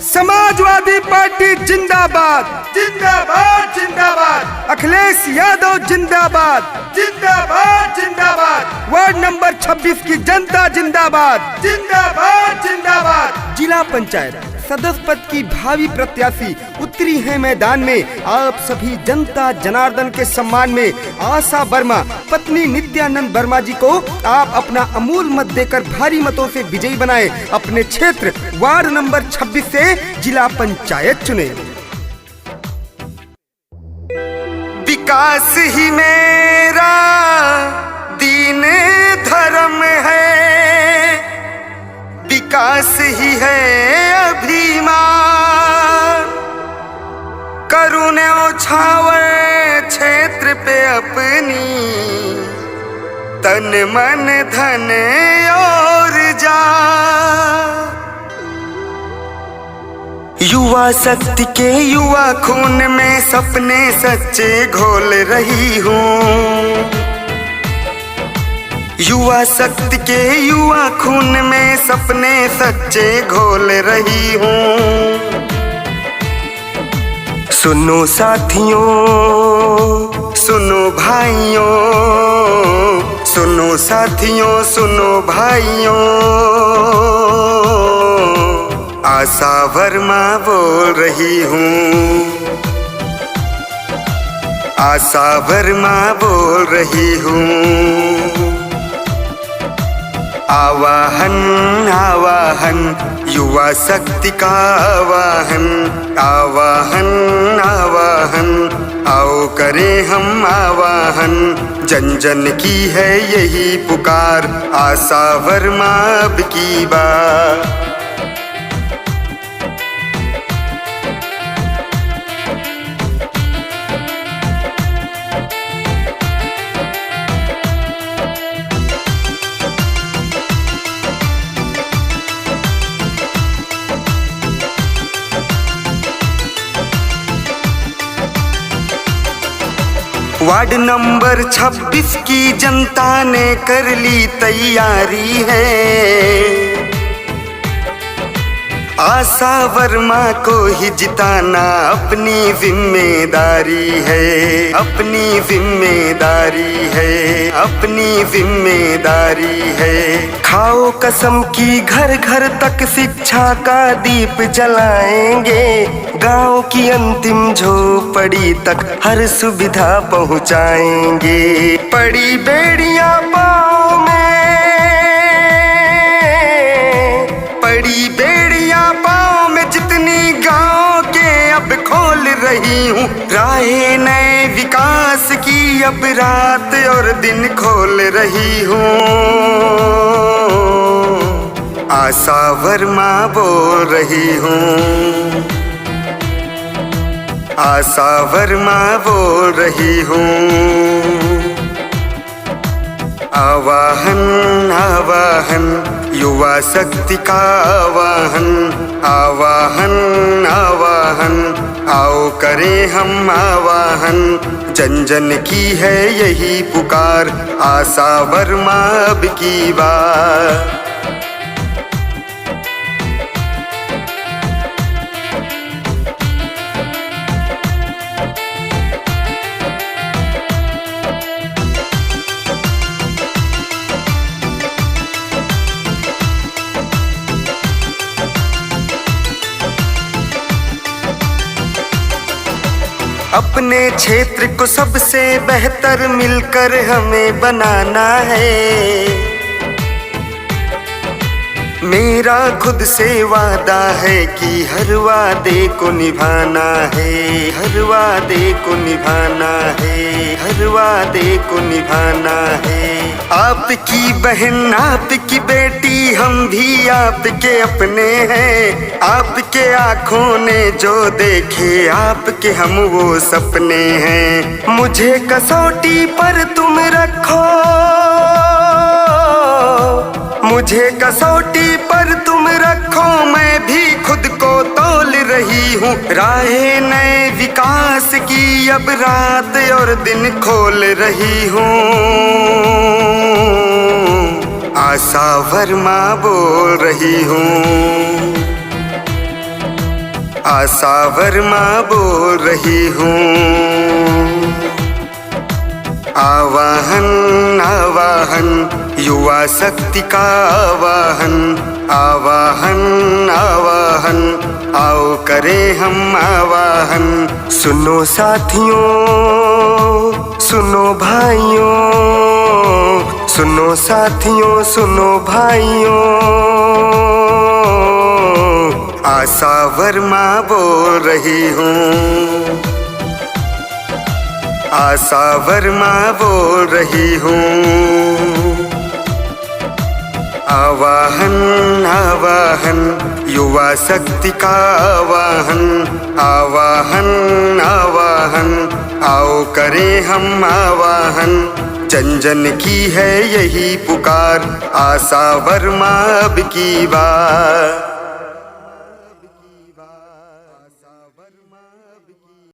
Samajwadi party जिंदाबाद जिंदाबाद जिंदाबाद। अखिलेश यादव जिंदाबाद जिंदाबाद जिंदाबाद। वार्ड नंबर 26 की जनता जिंदाबाद जिंदाबाद जिंदाबाद। जिला पंचायत सदस्य पद की भावी प्रत्याशी उतरी है मैदान में। आप सभी जनता जनार्दन के सम्मान में आशा वर्मा पत्नी नित्यानंद वर्मा जी को आप अपना अमूल मत देकर भारी मतों से विजयी बनाए। अपने क्षेत्र वार्ड नंबर 26 से जिला पंचायत चुने। विकास ही मेरा दीन धर्म है, विकास ही है अभिमान। करुण उछावे क्षेत्र पे अपनी, तन मन धन और जान। युवा शक्ति के युवा खून में सपने सच्चे घोल रही हूँ। युवा शक्ति के युवा खून में सपने सच्चे घोल रही हूँ। सुनो साथियों, सुनो भाइयों, सुनो साथियों, सुनो भाइयों। आशा वर्मा बोल रही हूँ, आशा वर्मा बोल रही हूँ। आवाहन आवाहन युवा शक्ति का आवाहन, आवाहन आवाहन आओ करें हम आवाहन। जन जन की है यही पुकार, आशा वर्मा अब की बात। वार्ड नंबर 26 की जनता ने कर ली तैयारी है। आशा वर्मा को ही जिताना अपनी जिम्मेदारी है, अपनी जिम्मेदारी है, अपनी जिम्मेदारी है। खाओ कसम की घर घर तक शिक्षा का दीप जलाएंगे। गांव की अंतिम झोपड़ी तक हर सुविधा पहुंचाएंगे। पड़ी बेड़ियां पाँव में, पड़ी बेड़ियां पाँव में जितनी गांव के अब खोल रही हूँ। राहें नए विकास की अब रात और दिन खोल रही हूँ। आशा वर्मा बोल रही हूँ, आशा वर्मा बोल रही हूँ। आवाहन आवाहन युवा शक्ति का आवाहन, आवाहन आवाहन आओ करें हम आवाहन। जन जन की है यही पुकार, आशा वर्मा अब की बात। अपने क्षेत्र को सबसे बेहतर मिलकर हमें बनाना है। मेरा खुद से वादा है कि हर वादे को निभाना है, हर वादे को निभाना है, हर वादे को निभाना है। आपकी बहन आपकी बेटी हम भी आपके अपने हैं। आपके आँखों ने जो देखे आपके हम वो सपने हैं। मुझे कसौटी पर तुम रखो, मुझे कसौटी पर तुम रखो। मैं भी खुद को तौल रही हूँ। राहें नए विकास की अब रात और दिन खोल रही हूँ। आशा वर्मा बोल रही हूँ, आशा वर्मा बोल रही हूँ। आवाहन आवाहन युवा शक्ति का आवाहन, आवाहन आवाहन आओ करें हम आवाहन। सुनो साथियों, सुनो भाइयों, सुनो साथियों, सुनो भाइयों, आशा वर्मा बोल रही हूँ। आशा वर्मा बोल रही हूँ। आवाहन आवाहन युवा शक्ति का आवाहन, आवाहन आवाहन आओ करें हम आवाहन। जन जन की है यही पुकार, आशा वर्मा अब की बार।